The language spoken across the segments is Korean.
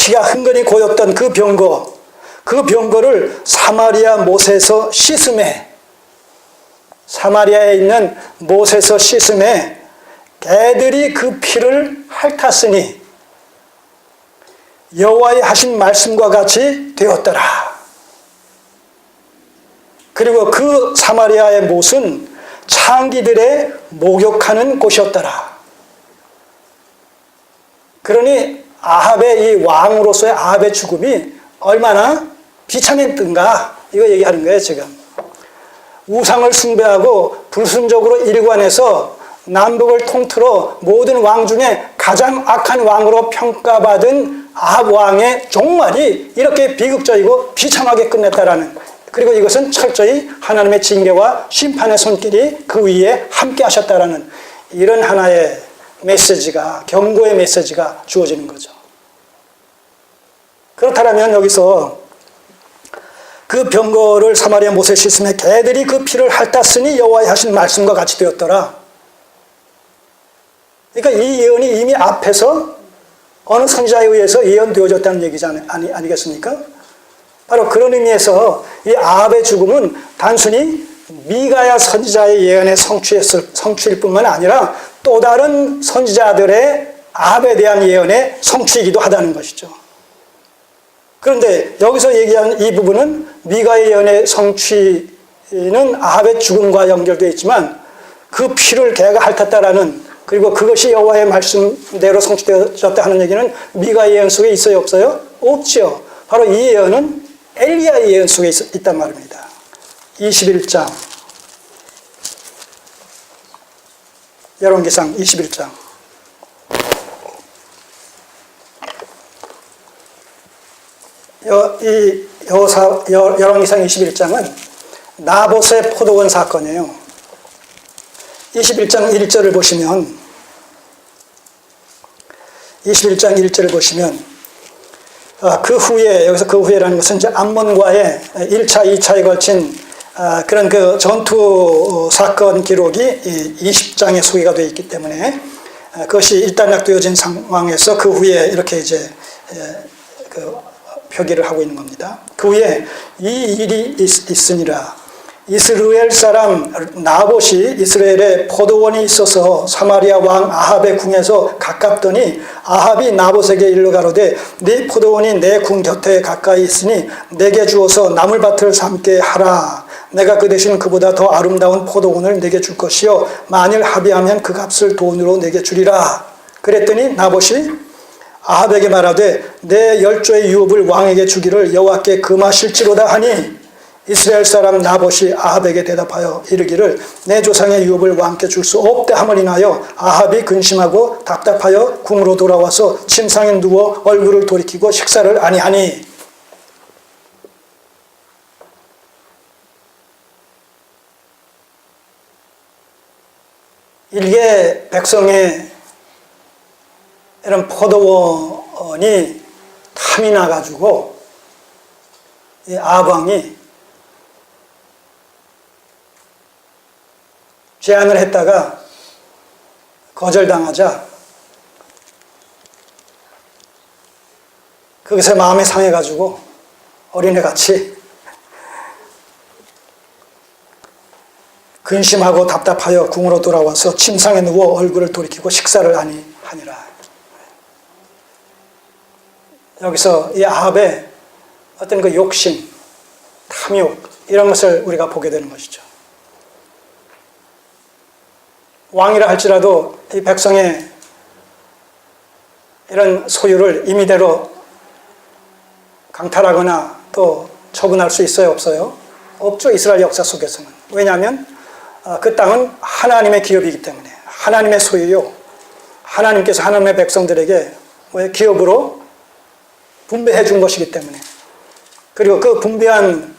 피가 흥건히 고였던 그 병거를 사마리아 못에서 씻음에, 사마리아에 있는 못에서 씻음에 개들이 그 피를 핥았으니 여호와의 하신 말씀과 같이 되었더라. 그리고 그 사마리아의 못은 창기들의 목욕하는 곳이었더라. 그러니 아합의 이 왕으로서의 아합의 죽음이 얼마나 비참했던가, 이거 얘기하는 거예요 지금. 우상을 숭배하고 불순적으로 일관해서 남북을 통틀어 모든 왕 중에 가장 악한 왕으로 평가받은 아합 왕의 종말이 이렇게 비극적이고 비참하게 끝냈다라는, 그리고 이것은 철저히 하나님의 징계와 심판의 손길이 그 위에 함께 하셨다라는 이런 하나의 메시지가, 경고의 메시지가 주어지는 거죠. 그렇다면 여기서 그 병거를 사마리아 못에 씻음에 개들이 그 피를 핥았으니 여호와의 하신 말씀과 같이 되었더라. 그러니까 이 예언이 이미 앞에서 어느 선지자에 의해서 예언되어졌다는 얘기지 아니겠습니까? 바로 그런 의미에서 이 아합의 죽음은 단순히 미가야 선지자의 예언의 성취일 뿐만 아니라 또 다른 선지자들의 아합에 대한 예언의 성취이기도 하다는 것이죠. 그런데 여기서 얘기하는 이 부분은 미가의 예언의 성취는 아합의 죽음과 연결되어 있지만 그 피를 개가 핥았다라는, 그리고 그것이 여호와의 말씀대로 성취되었다 하는 얘기는 미가의 예언 속에 있어요, 없어요? 없죠. 바로 이 예언은 엘리야의 예언 속에 있단 말입니다. 21장, 열왕기상 21장. 이 열왕기상 21장은 나봇의 포도원 사건이에요. 21장 1절을 보시면, 21장 1절을 보시면 그 후에, 여기서 그 후에라는 것은 이제 암몬과의 1차, 2차에 걸친 그런 그 전투 사건 기록이 20장에 소개가 되어 있기 때문에 그것이 일단락되어진 상황에서 그 후에 이렇게 이제 그 표기를 하고 있는 겁니다. 그 후에 이 일이 있으니라. 이스라엘 사람 나봇이 이스라엘에 포도원이 있어서 사마리아 왕 아합의 궁에서 가깝더니 아합이 나봇에게 일러 가로되 네 포도원이 내 궁 곁에 가까이 있으니 내게 주어서 나물밭을 삼게 하라. 내가 그 대신 그보다 더 아름다운 포도원을 내게 줄 것이요 만일 합의하면 그 값을 돈으로 내게 주리라. 그랬더니 나봇이 아합에게 말하되 내 10조의 유업을 왕에게 주기를 여호와께 금하실지로다 하니 이스라엘 사람 나봇이 아합에게 대답하여 이르기를 내 조상의 유업을 왕께 줄 수 없다 함을 인하여 아합이 근심하고 답답하여 궁으로 돌아와서 침상에 누워 얼굴을 돌이키고 식사를 아니하니. 일개 백성의 이런 포도원이 탐이 나가지고 이 아합 왕이 제안을 했다가 거절당하자 거기서 마음이 상해가지고 어린애같이 근심하고 답답하여 궁으로 돌아와서 침상에 누워 얼굴을 돌이키고 식사를 아니하니라. 여기서 이 아합의 어떤 그 욕심, 탐욕 이런 것을 우리가 보게 되는 것이죠. 왕이라 할지라도 이 백성의 이런 소유를 임의대로 강탈하거나 또 처분할 수 있어요, 없어요? 없죠, 이스라엘 역사 속에서는. 왜냐하면 그 땅은 하나님의 기업이기 때문에, 하나님의 소유요, 하나님께서 하나님의 백성들에게 기업으로 분배해 준 것이기 때문에, 그리고 그 분배한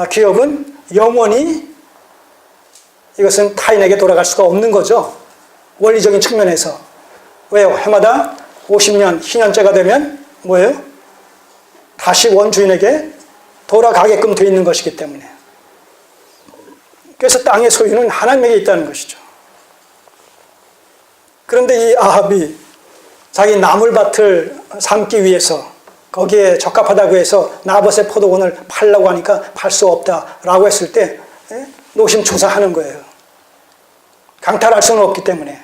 기업은 영원히 이것은 타인에게 돌아갈 수가 없는 거죠. 원리적인 측면에서. 왜요? 해마다 50년, 희년째가 되면 뭐예요? 다시 원주인에게 돌아가게끔 되어 있는 것이기 때문에. 그래서 땅의 소유는 하나님에게 있다는 것이죠. 그런데 이 아합이 자기 나물밭을 삼기 위해서 거기에 적합하다고 해서 나봇의 포도원을 팔라고 하니까 팔 수 없다라고 했을 때 노심초사하는 거예요. 강탈할 수는 없기 때문에.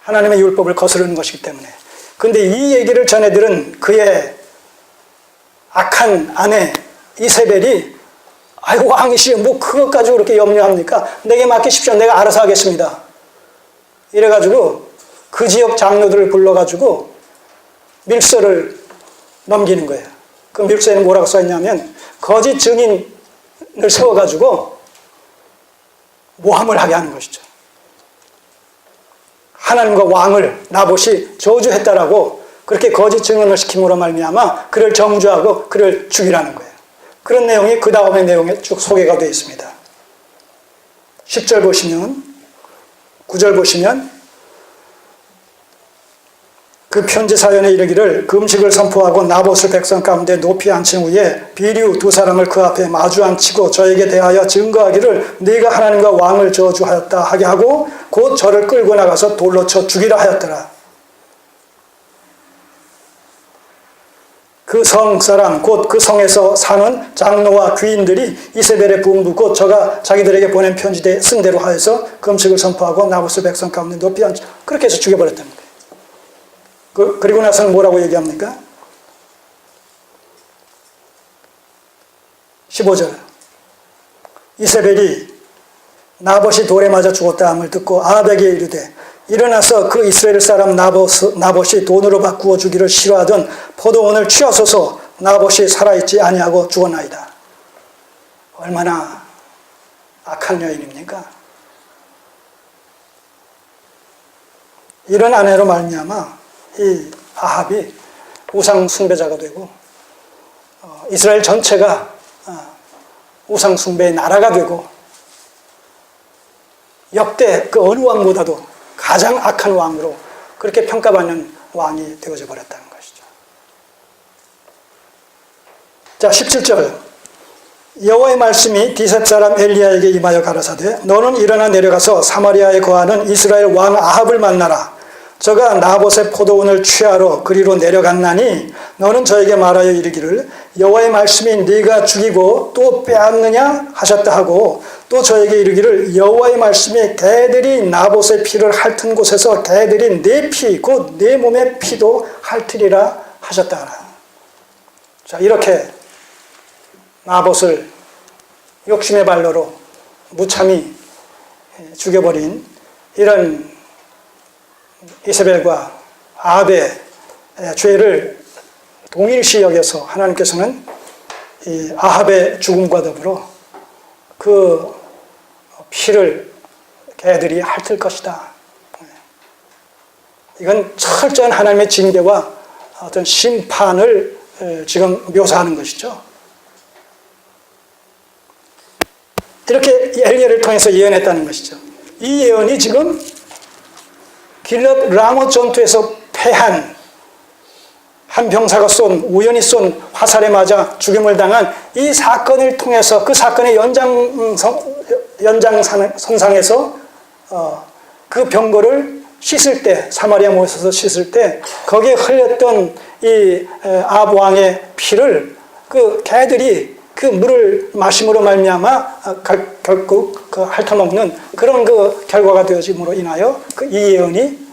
하나님의 율법을 거스르는 것이기 때문에. 그런데 이 얘기를 전해들은 그의 악한 아내 이세벨이 아이고 왕이시여 뭐 그것 가지고 그렇게 염려합니까? 내게 맡기십시오. 내가 알아서 하겠습니다. 이래가지고 그 지역 장로들을 불러가지고 밀서를 넘기는 거예요. 그 밀서에는 뭐라고 써있냐면 거짓 증인을 세워가지고 모함을 하게 하는 것이죠. 하나님과 왕을 나봇이 저주했다라고 그렇게 거짓 증언을 시킴으로 말미암아 그를 정죄하고 그를 죽이라는 거예요. 그런 내용이 그 다음의 내용에 쭉 소개가 되어 있습니다. 10절 보시면 9절 보시면 그 편지 사연에 이르기를 금식을 선포하고 나봇을 백성 가운데 높이 앉힌 후에 비류 두 사람을 그 앞에 마주 앉히고 저에게 대하여 증거하기를 네가 하나님과 왕을 저주하였다 하게 하고 곧 저를 끌고 나가서 돌로 쳐 죽이라 하였더라. 그 성 사람 곧 그 성에서 사는 장로와 귀인들이 이세벨의 부흥부 곧 저가 자기들에게 보낸 편지에 쓴 대로 하여서 금식을 선포하고 나봇을 백성 가운데 높이 앉히고 그렇게 해서 죽여버렸다는 거예요. 그리고 나서는 뭐라고 얘기합니까? 15절 이세벨이 나봇이 돌에 맞아 죽었다 함을 듣고 아합에게 이르되 일어나서 그 이스라엘 사람 나봇이 돈으로 바꾸어 주기를 싫어하던 포도원을 취하소서 나봇이 살아있지 아니하고 죽었나이다. 얼마나 악한 여인입니까? 이런 아내로 말미암아 이 아합이 우상 숭배자가 되고 이스라엘 전체가 우상 숭배의 나라가 되고 역대 그 어느 왕보다도 가장 악한 왕으로 그렇게 평가받는 왕이 되어져 버렸다는 것이죠. 자, 17절 여호와의 말씀이 디셉 사람 엘리야에게 임하여 가라사대 너는 일어나 내려가서 사마리아에 거하는 이스라엘 왕 아합을 만나라. 저가 나봇의 포도원을 취하러 그리로 내려갔나니 너는 저에게 말하여 이르기를 여호와의 말씀이 네가 죽이고 또 빼앗느냐 하셨다 하고 또 저에게 이르기를 여호와의 말씀이 개들이 나봇의 피를 핥은 곳에서 개들이 내 피 곧 내 몸의 피도 핥으리라 하셨다 하라. 자, 이렇게 나봇을 욕심의 발로로 무참히 죽여버린 이런 이세벨과 아합의 죄를 동일시 여겨서 하나님께서는 이 아합의 죽음과 더불어 그 피를 개들이 핥을 것이다. 이건 철저한 하나님의 징계와 어떤 심판을 지금 묘사하는 것이죠. 이렇게 엘리야를 통해서 예언했다는 것이죠. 이 예언이 지금 길랏 라못 전투에서 패한 한 병사가 우연히 쏜 화살에 맞아 죽임을 당한 이 사건을 통해서 그 사건의 연장선상에서 그 병거를 씻을 때 사마리아 모에서 씻을 때 거기에 흘렸던 이 아합 왕의 피를 그 개들이 그 물을 마심으로 말미암아 결국 그 핥아먹는 그런 그 결과가 되어짐으로 인하여 그 이 예언이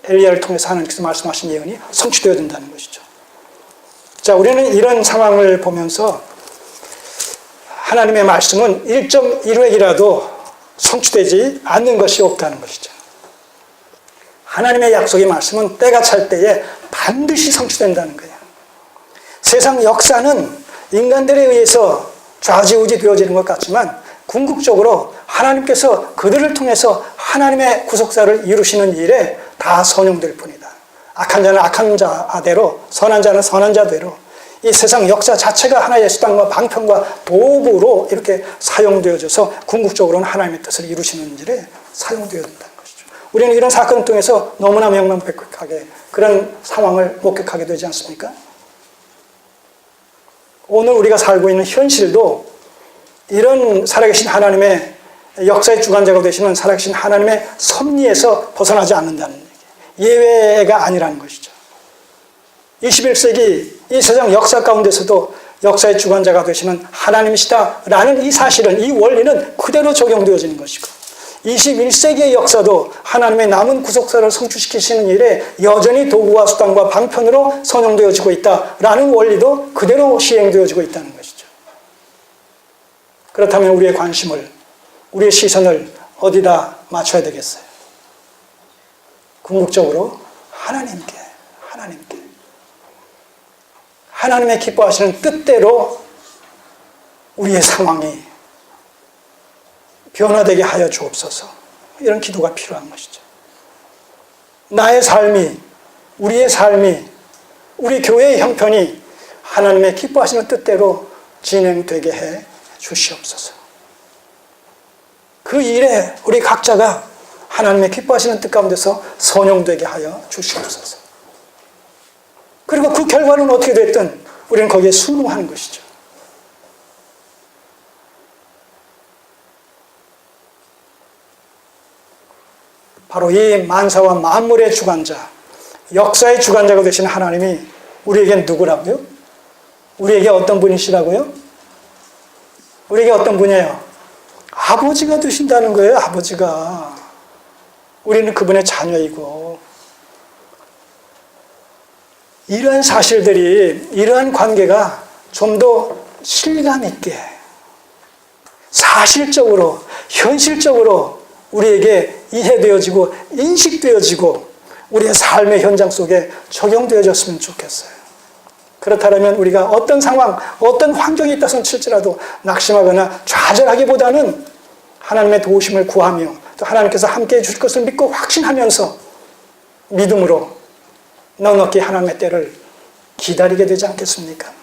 엘리야를 통해서 하나님께서 말씀하신 예언이 성취되어야 된다는 것이죠. 자, 우리는 이런 상황을 보면서 하나님의 말씀은 1.1획이라도 성취되지 않는 것이 없다는 것이죠. 하나님의 약속의 말씀은 때가 찰 때에 반드시 성취된다는 거예요. 세상 역사는 인간들에 의해서 좌지우지 되어지는 것 같지만 궁극적으로 하나님께서 그들을 통해서 하나님의 구속사를 이루시는 일에 다 선용될 뿐이다. 악한 자는 악한 자대로, 선한 자는 선한 자대로 이 세상 역사 자체가 하나의 수단과 방편과 도구로 이렇게 사용되어져서 궁극적으로는 하나님의 뜻을 이루시는 일에 사용되어야 된다는 것이죠. 우리는 이런 사건을 통해서 너무나 명명백백하게 그런 상황을 목격하게 되지 않습니까? 오늘 우리가 살고 있는 현실도 이런 살아계신 하나님의 역사의 주관자가 되시는 살아계신 하나님의 섭리에서 벗어나지 않는다는 얘기. 예외가 아니라는 것이죠. 21세기 이 세상 역사 가운데서도 역사의 주관자가 되시는 하나님이시다라는 이 사실은, 이 원리는 그대로 적용되어지는 것이고, 21세기의 역사도 하나님의 남은 구속사를 성취시키시는 일에 여전히 도구와 수단과 방편으로 선용되어지고 있다라는 원리도 그대로 시행되어지고 있다는 것이죠. 그렇다면 우리의 관심을, 우리의 시선을 어디다 맞춰야 되겠어요? 궁극적으로 하나님께. 하나님의 기뻐하시는 뜻대로 우리의 상황이 변화되게 하여 주옵소서. 이런 기도가 필요한 것이죠. 나의 삶이, 우리의 삶이, 우리 교회의 형편이 하나님의 기뻐하시는 뜻대로 진행되게 해 주시옵소서. 그 일에 우리 각자가 하나님의 기뻐하시는 뜻 가운데서 선용되게 하여 주시옵소서. 그리고 그 결과는 어떻게 됐든 우리는 거기에 순응하는 것이죠. 바로 이 만사와 만물의 주관자, 역사의 주관자가 되신 하나님이 우리에겐 누구라고요? 우리에게 어떤 분이시라고요? 우리에게 어떤 분이에요? 아버지가 되신다는 거예요. 아버지가. 우리는 그분의 자녀이고, 이러한 사실들이, 이러한 관계가 좀 더 실감 있게, 사실적으로, 현실적으로 우리에게 이해되어지고 인식되어지고 우리의 삶의 현장 속에 적용되어졌으면 좋겠어요. 그렇다면 우리가 어떤 상황, 어떤 환경에 있다선 칠지라도 낙심하거나 좌절하기보다는 하나님의 도우심을 구하며 또 하나님께서 함께해 주실 것을 믿고 확신하면서 믿음으로 넉넉히 하나님의 때를 기다리게 되지 않겠습니까?